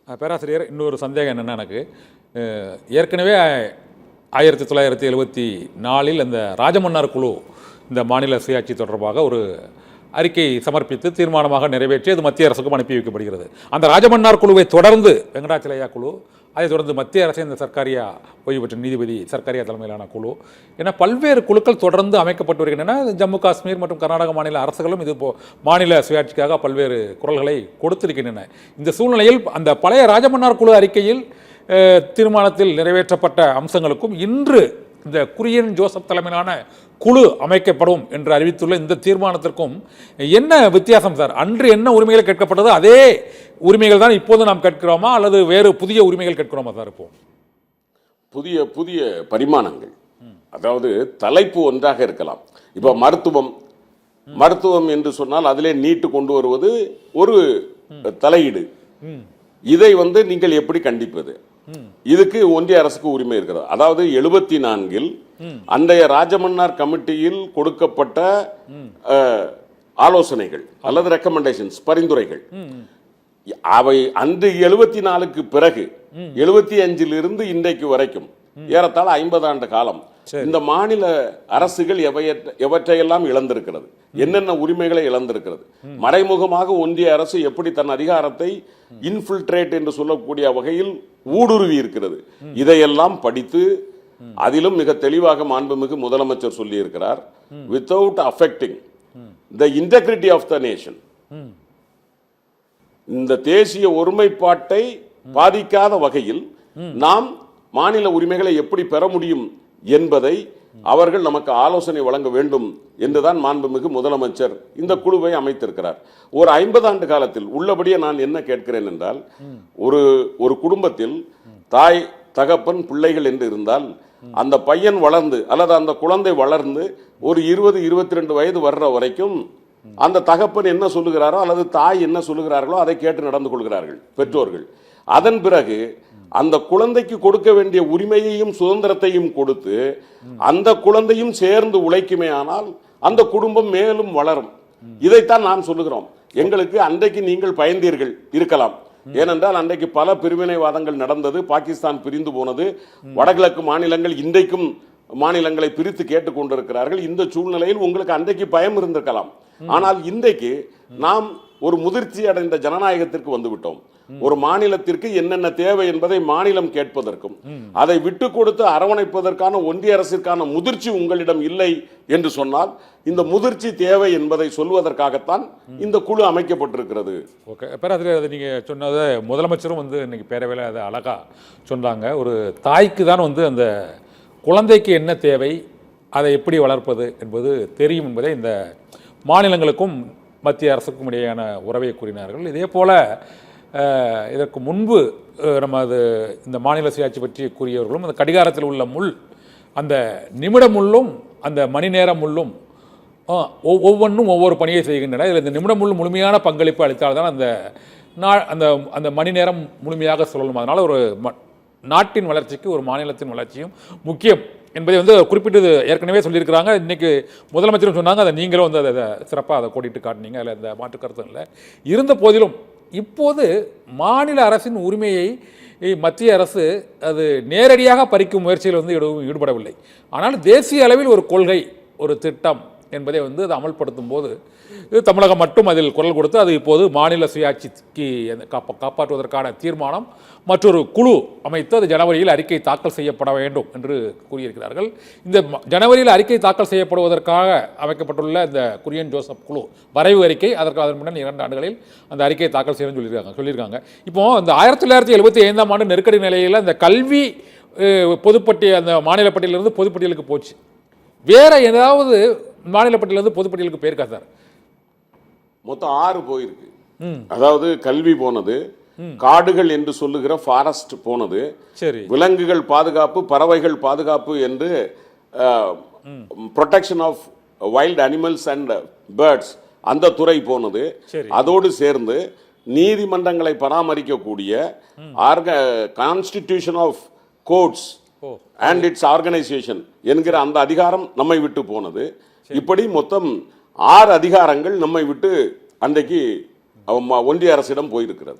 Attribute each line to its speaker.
Speaker 1: பேராசிரியர், இன்னொரு சந்தேகம் என்னென்னா எனக்கு ஏற்கனவே 1974 அந்த ராஜமன்னார் குழு இந்த மாநில சுயாட்சி தொடர்பாக ஒரு அறிக்கை சமர்ப்பித்து தீர்மானமாக நிறைவேற்றி அது மத்திய அரசுக்கும் அனுப்பி வைக்கப்படுகிறது. அந்த ராஜமன்னார் குழுவை தொடர்ந்து வெங்கடாச்சலையா குழு, அதை தொடர்ந்து மத்திய அரசு இந்த சர்க்காரியா ஓய்வு பெற்ற நீதிபதி சர்க்காரியா தலைமையிலான குழு என பல்வேறு குழுக்கள் தொடர்ந்து அமைக்கப்பட்டு வருகின்றன. ஜம்மு காஷ்மீர் மற்றும் கர்நாடக மாநில அரசுகளும் இது மாநில சுயாட்சிக்காக பல்வேறு குரல்களை கொடுத்திருக்கின்றன. இந்த சூழ்நிலையில் அந்த பழைய ராஜமன்னார் குழு அறிக்கையில் தீர்மானத்தில் நிறைவேற்றப்பட்ட அம்சங்களுக்கும் இன்று இந்த குரியன் ஜோசப் தலைமையிலான குழு அமைக்கப்படும் என்று அறிவித்துள்ள இந்த தீர்மானத்திற்கும் என்ன வித்தியாசம் சார்? அன்று என்ன உரிமைகள் கேட்கப்பட்டது அதே உரிமைகள் தான் இப்போது நாம் கேட்கிறோமா அல்லது வேறு புதிய உரிமைகள் கேட்கிறோமா சார்? இப்போ
Speaker 2: புதிய புதிய பரிமாணங்கள், அதாவது தலைப்பு ஒன்றாக இருக்கலாம். இப்போ மருத்துவம் என்று சொன்னால் அதிலே நீட்டு கொண்டு வருவது ஒரு தலையீடு. இதை நீங்கள் எப்படி கண்டிப்பது? இதுக்கு ஒன்றிய அரசுக்கு உரிமை இருக்கிறது. அதாவது 74 அன்றைய ராஜமன்னார் கமிட்டியில் கொடுக்கப்பட்ட ஆலோசனைகள் அல்லது ரெக்கமெண்டேஷன்ஸ், பரிந்துரைகள், அவை அன்று 74க்கு பிறகு 75 இன்றைக்கு வரைக்கும் ஏறத்தாழ 50 ஆண்டு காலம் இந்த மாநில அரசுகள் எவற்றையெல்லாம் இழந்திருக்கிறது, என்னென்ன உரிமைகளை இழந்திருக்கிறது, மறைமுகமாக ஒன்றிய அரசு எப்படி தன் அதிகாரத்தை இன்ஃபில்ட்ரேட் என்று சொல்லக்கூடிய வகையில் ஊடுருவி இருக்கிறது. இதையெல்லாம் படித்து அதிலும் மிக தெளிவாக மாண்புமிகு முதலமைச்சர் சொல்லி இருக்கிறார், without affecting the integrity of the nation, இந்த தேசிய ஒருமைப்பாட்டை பாதிக்காத வகையில் நாம் மாநில உரிமைகளை எப்படி பெற முடியும் என்பதை அவர்கள் நமக்கு ஆலோசனை வழங்க வேண்டும் என்றுதான் மாண்புமிகு முதலமைச்சர் இந்த குழுவை அமைத்திருக்கிறார். ஒரு 50 ஆண்டு காலத்தில் உள்ளபடியே நான் என்ன கேட்கிறேன் என்றால், ஒரு குடும்பத்தில் தாய், தகப்பன், பிள்ளைகள் என்று இருந்தால் அந்த பையன் வளர்ந்து அல்லது அந்த குழந்தை வளர்ந்து ஒரு 20-22 வயது வர்ற வரைக்கும் அந்த தகப்பன் என்ன சொல்லுகிறாரோ அல்லது தாய் என்ன சொல்லுகிறார்களோ அதை கேட்டு நடந்து கொள்கிறார்கள் பெற்றோர்கள். அதன் பிறகு அந்த குழந்தைக்கு கொடுக்க வேண்டிய உரிமையையும் சுதந்திரத்தையும் கொடுத்து அந்த குழந்தையும் சேர்ந்து உழைக்குமே ஆனால் அந்த குடும்பம் மேலும் வளரும். இதைத்தான் நாம் சொல்லுகிறோம். எங்களுக்கு அன்றைக்கு நீங்கள் பயந்தீர்கள் இருக்கலாம், ஏனென்றால் அன்றைக்கு பல பிரிவினைவாதங்கள் நடந்தது, பாகிஸ்தான் பிரிந்து போனது, வடகிழக்கு மாநிலங்கள் இன்றைக்கும் மாநிலங்களை பிரித்து கேட்டுக்கொண்டிருக்கிறார்கள். இந்த சூழ்நிலையில் உங்களுக்கு அன்றைக்கு பயம் இருந்திருக்கலாம். ஆனால் இன்றைக்கு நாம் ஒரு முதிர்ச்சி அடைந்த ஜனநாயகத்திற்கு வந்துவிட்டோம். ஒரு மாநிலத்திற்கு என்னென்ன தேவை என்பதை மாநிலம் கேட்பதற்கும் அதை விட்டு கொடுத்து அரவணைப்பதற்கான ஒன்றிய அரசிற்கான முதிர்ச்சி உங்களிடம் இல்லை என்று சொன்னால் இந்த முதிர்ச்சி தேவை என்பதை சொல்வதற்காகத்தான் இந்த குழு அமைக்கப்பட்டிருக்கிறது.
Speaker 1: ஓகே பேராசிரியர், அதை நீங்கள் சொன்னதை முதலமைச்சரும் இன்னைக்கு பேரவையில் அதை அழகா சொன்னாங்க. ஒரு தாய்க்கு தான் அந்த குழந்தைக்கு என்ன தேவை, அதை எப்படி வளர்ப்பது என்பது தெரியும் என்பதை இந்த மாநிலங்களுக்கும் மத்திய அரசுக்கும் இடையேயான உறவை கூறினார்கள். இதே போல இதற்கு முன்பு இந்த மாநில சுயாட்சி பற்றி கூறியவர்களும் அந்த கடிகாரத்தில் உள்ள முள், அந்த நிமிட முள்ளும் அந்த மணி நேர முள்ளும் ஒவ்வொன்றும் ஒவ்வொரு பணியை செய்கின்றன. இதில் இந்த நிமிட முள் முழுமையான பங்களிப்பு அளித்தால்தான் அந்த மணி நேரம் முழுமையாக சொல்லணும். அதனால் ஒரு நாட்டின் வளர்ச்சிக்கு ஒரு மாநிலத்தின் வளர்ச்சியும் முக்கியம் என்பதை குறிப்பிட்டு ஏற்கனவே சொல்லியிருக்கிறாங்க. இன்றைக்கி முதலமைச்சரும் சொன்னாங்க, அதை நீங்களும் அதை சிறப்பாக அதை கோடிட்டு காட்டினீங்க, அதில் இந்த மாற்று கருத்தும் இல்லை. இருந்த போதிலும் இப்போது மாநில அரசின் உரிமையை மத்திய அரசு அது நேரடியாக பறிக்கும் முயற்சியில் எதுவும் ஈடுபடவில்லை. ஆனால் தேசிய அளவில் ஒரு கொள்கை, ஒரு திட்டம் என்பதை அதை அமல்படுத்தும் போது தமிழகம் மட்டும் அதில் குரல் கொடுத்து அது இப்போது மாநில சுயாட்சிக்கு காப்பாற்றுவதற்கான தீர்மானம் மற்றொரு குழு அமைத்து அது ஜனவரியில் அறிக்கை தாக்கல் செய்யப்பட வேண்டும் என்று கூறியிருக்கிறார்கள். இந்த ஜனவரியில் அறிக்கை தாக்கல் செய்யப்படுவதற்காக அமைக்கப்பட்டுள்ள இந்த குரியன் ஜோசப் குழு வரைவு அறிக்கை, அதன் முன்னர் 2 ஆண்டுகளில் அந்த அறிக்கையை தாக்கல் செய்யணும்னு சொல்லியிருக்காங்க. இப்போ இந்த 1975 நெருக்கடி நிலையில் இந்த கல்வி பொதுப்பட்டியல், அந்த மாநில பட்டியலிருந்து பொதுப்பட்டியலுக்கு போச்சு. வேற ஏதாவது மாநில பட்டியலிருந்து பொதுப்பட்டியலுக்கு போயிருக்கா சார்?
Speaker 2: மொத்தம் 6 போயிருக்கு. அதாவது கல்வி போனது, காடுகள் என்று சொல்லுகிற ஃபாரஸ்ட் போனது, விலங்குகள் பாதுகாப்பு, பறவைகள் பாதுகாப்பு என்று protection of wild animals and birds அந்த துறை போனது. அதோடு சேர்ந்து நீதிமன்றங்களை பராமரிக்கக்கூடிய constitution of courts and its organisation என்கிற அந்த அதிகாரம் நம்மை விட்டு போனது. இப்படி மொத்தம் 6 அதிகாரங்கள் நம்மை விட்டு அன்றைக்கு ஒன்றிய அரசிடம் போயிருக்கிறது.